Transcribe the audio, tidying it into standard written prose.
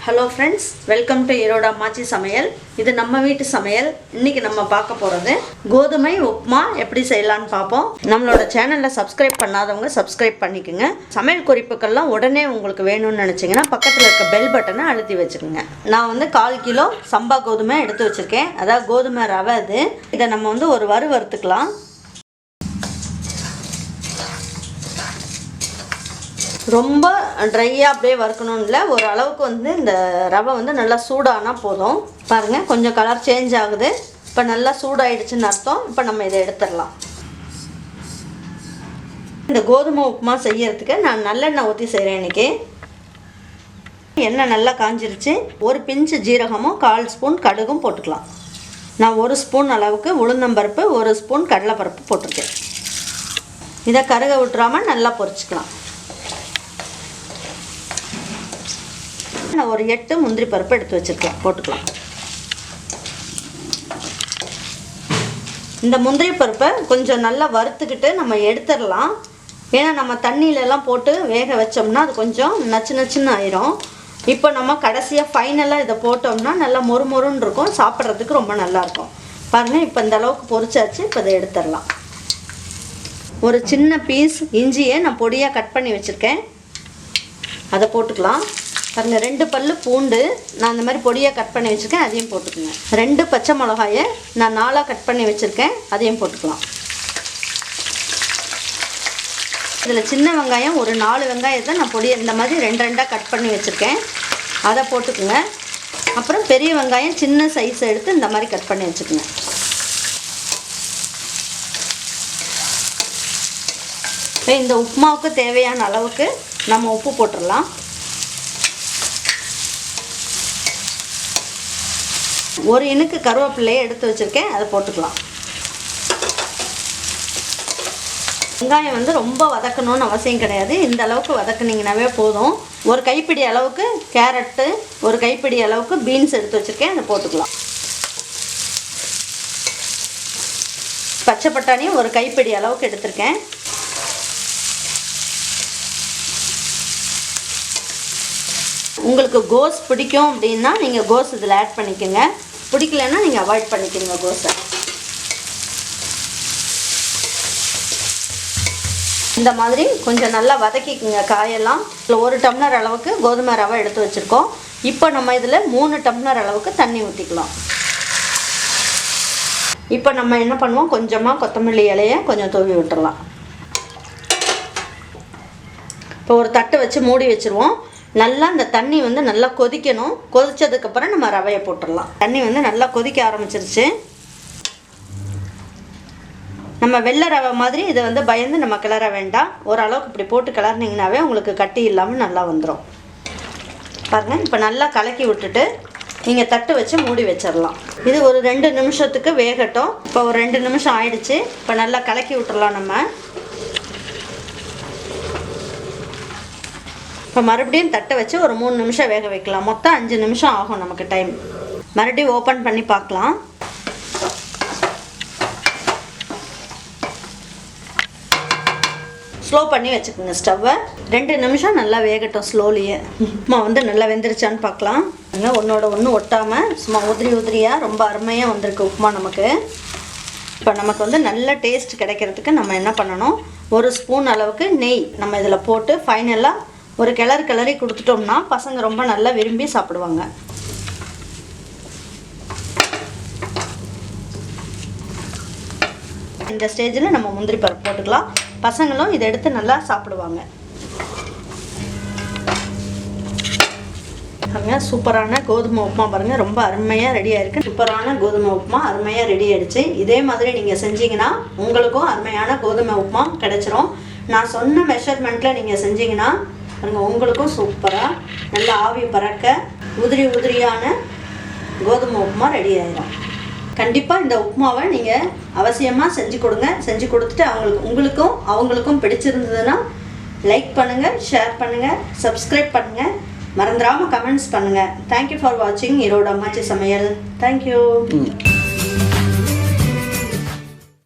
Hello friends, welcome to Rava Samayal. This is நம்ம வீட்டு சமையல். இன்னைக்கு நம்ம பார்க்க போறது கோதுமை உப்புமா எப்படி செய்யலாம்னு பாப்போம். நம்மளோட சேனலை சப்ஸ்கிரைப் பண்ணாதவங்க சப்ஸ்கிரைப் பண்ணிக்கங்க. சமையல் குறிப்புகள்லாம் உடனே உங்களுக்கு வேணும்னு நினைச்சீங்கன்னா பக்கத்துல இருக்க பெல் பட்டனை அழுத்தி வச்சுக்கோங்க. நான் 1/4 கிலோ சம்பா கோதுமை எடுத்து வச்சிருக்கேன். அதாவது கோதுமை ரவை அது. இத நம்ம ஒரு வறுத்துக்கலாம். ரொம்ப ட்ரையா அப்படியே வறுக்கணும் இல்ல ஒரு அளவுக்கு இந்த ரவை நல்லா சூடானா போதும் பாருங்க கொஞ்சம் கலர் சேஞ்ச் ஆகுது இப்போ நல்லா சூடாயிடுச்சுன்னு அர்த்தம் இப்போ நம்ம இதை எடுத்துறலாம் இந்த கோதுமை உப்புமா செய்யிறதுக்கு நான் நல்லெண்ணெய் ஊத்தி செய்றேன் இன்னைக்கு எண்ணெய் நல்லா காஞ்சிருச்சு ஒரு பிஞ்ச் ஜீரகமும் 1/4 ஸ்பூன் கடுகும் போட்டுக்கலாம் நான் 1 ஸ்பூன் அளவுக்கு உளுந்தம்பருப்பு 1 ஸ்பூன் கடலைப்பருப்பு போட்டுருக்கேன் இத கருக விட்டுறாம நல்லா பொரிச்சுக்கலாம் நான் ஒரு 8 முந்திரி பருப்பு எடுத்து வச்சிருக்கேன் போட்டுக்கலாம் இந்த முந்திரி பருப்பை கொஞ்சம் நல்லா வறுத்துக்கிட்டு நம்ம எடுத்துறலாம் ஏன்னா நம்ம தண்ணியில எல்லாம் போட்டு வேக வச்சோம்னா அது கொஞ்சம் நச்சுன்னு ஆயிரும் இப்போ நம்ம கடைசியா ஃபைனலா இத போட்டோம்னா நல்லா மொறுமொறுன்னு இருக்கும் சாப்பிடுறதுக்கு ரொம்ப நல்லா இருக்கும் பாருங்க இப்போ இந்த அளவுக்கு பொரிச்சாச்சு இப்போ இத எடுத்துறலாம் ஒரு சின்ன பீஸ் இஞ்சியை நான் பொடியா கட் பண்ணி வச்சிருக்கேன் அத போட்டுக்கலாம் பாருங்க 2 பல்லு பூண்டு நான் இந்த மாதிரி பொடியா கட் பண்ணி வச்சிருக்கேன் அதையும் போட்டுக்கங்க 2 பச்சை மிளகாயை நான் 4ஆ கட் பண்ணி வச்சிருக்கேன் அதையும் போட்டுக்கலாம் இதுல சின்ன வெங்காயம் ஒரு 4 வெங்காயத்தை நான் பொடியா இந்த மாதிரி 2 கட் பண்ணி வச்சிருக்கேன் அத போட்டுக்கங்க அப்புறம் பெரிய வெங்காயம் சின்ன சைஸ் எடுத்து இந்த மாதிரி கட் பண்ணி வச்சுக்கங்க இந்த உப்புமாவுக்கு தேவையான அளவுக்கு நம்ம உப்பு போட்டுறலாம் ஒரு இனுக்கு கருவேப்பிலையை எடுத்து வச்சிருக்கேன் அதை போட்டுக்கலாம் வெங்காயம் ரொம்ப வதக்கணும்னு அவசியம் கிடையாது இந்த அளவுக்கு வதக்குனீங்கனாவே போதும் ஒரு கைப்பிடி அளவுக்கு கேரட் ஒரு கைப்பிடி அளவுக்கு பீன்ஸ் எடுத்து வச்சிருக்கேன் அதை போட்டுக்கலாம் பச்சை பட்டாணியும் ஒரு கைப்பிடி அளவுக்கு எடுத்துர்க்கேன் உங்களுக்கு கோஸ் பிடிக்கும் அப்படினா நீங்க கோஸ் இதல ஆட் பண்ணிக்கங்க பிடிக்கலனா நீங்க அவாய்ட் பண்ணிக்கங்க கோஸை இந்த மாதிரி கொஞ்சம் நல்லா வதக்கிக்கங்க காயெல்லாம் 1 டம்ளர் அளவுக்கு கோதுமை ரவை எடுத்து வச்சிருக்கோம் இப்போ நம்ம இதல 3 டம்ளர் அளவுக்கு தண்ணி ஊத்திக்கலாம் இப்போ நம்ம என்ன பண்ணுவோம் கொஞ்சமா கொத்தமல்லி இலையை கொஞ்சம் தூவி விட்டுறலாம் இப்போ ஒரு தட்டு வச்சு மூடி வச்சிருவோம் நல்லா அந்த தண்ணி நல்லா கொதிக்கணும் கொதிச்சதுக்கு அப்புறம் நம்ம ரவையை போட்டுறலாம் தண்ணி நல்லா கொதிக்க ஆரம்பிச்சிருச்சு நம்ம வெள்ளை ரவை மாதிரி இத பயந்து நம்ம கிளற வேண்டாம் ஒரு அளவுக்கு இப்படி போட்டு கிளறனீங்கனாவே உங்களுக்கு கட்டி இல்லாம நல்லா வந்துரும் பாருங்க இப்போ நல்லா கலக்கி விட்டுட்டு நீங்க தட்டு வச்சு மூடி வச்சிரலாம் இது ஒரு 2 நிமிஷத்துக்கு வேகட்டும் இப்போ ஒரு 2 நிமிஷம் ஆயிடுச்சு இப்போ நல்லா கலக்கி விட்டுறலாம் நம்ம இப்போ மறுபடியும் தட்ட வச்சு ஒரு 3 நிமிஷம் வேக வைக்கலாம் மொத்தம் 5 நிமிஷம் ஆகும் நமக்கு டைம் மறுபடியும் ஓபன் பண்ணி பார்க்கலாம் ஸ்லோ பண்ணி வச்சுக்கோங்க ஸ்டவ்வை 2 நிமிஷம் நல்லா வேகட்டும் ஸ்லோலியே உப்புமா நல்லா வெந்திருச்சான்னு பார்க்கலாம் ஒன்னோட ஒன்று ஒட்டாம சும்மா உதிரியா ரொம்ப அருமையா வந்திருக்கு உப்புமா நமக்கு இப்போ நமக்கு நல்ல டேஸ்ட் கிடைக்கிறதுக்கு நம்ம என்ன பண்ணணும் 1 ஸ்பூன் அளவுக்கு நெய் நம்ம இதல போட்டு ஃபைனலா ஒரு கிளறி கொடுத்துட்டோம்னா பசங்க ரொம்ப நல்லா விரும்பி சாப்பிடுவாங்க இந்த ஸ்டேஜ்ல நம்ம முந்திரி பருப்பு போட்டுக்கலாம் பசங்களும் இத எடுத்து நல்லா சாப்பிடுவாங்க சூப்பரான கோதுமை உப்புமா பாருங்க ரொம்ப அருமையா ரெடி ஆயிருக்கு சூப்பரான கோதுமை உப்புமா அருமையா ரெடி ஆயிடுச்சு இதே மாதிரி நீங்க செஞ்சீங்கனா உங்களுக்கும் அருமையான கோதுமை உப்புமா கிடைச்சிரும் நான் சொன்ன மெஷர்மென்ட்ல நீங்க செஞ்சீங்கனா உங்களுக்கும் சூப்பரா நல்லா ஆவி பறக்க உதிரியான கோதுமை உப்புமா ரெடி ஆயிடும் கண்டிப்பா இந்த உப்புமாவை நீங்க அவசியமா செஞ்சு கொடுங்க செஞ்சு கொடுத்துட்டு உங்களுக்கும் அவங்களுக்கும் பிடிச்சிருந்ததுனா லைக் பண்ணுங்க ஷேர் பண்ணுங்க சப்ஸ்கிரைப் பண்ணுங்க மறந்துடாம கமெண்ட்ஸ் பண்ணுங்க Thank you for watching Rava Kichadi Samayal Thank you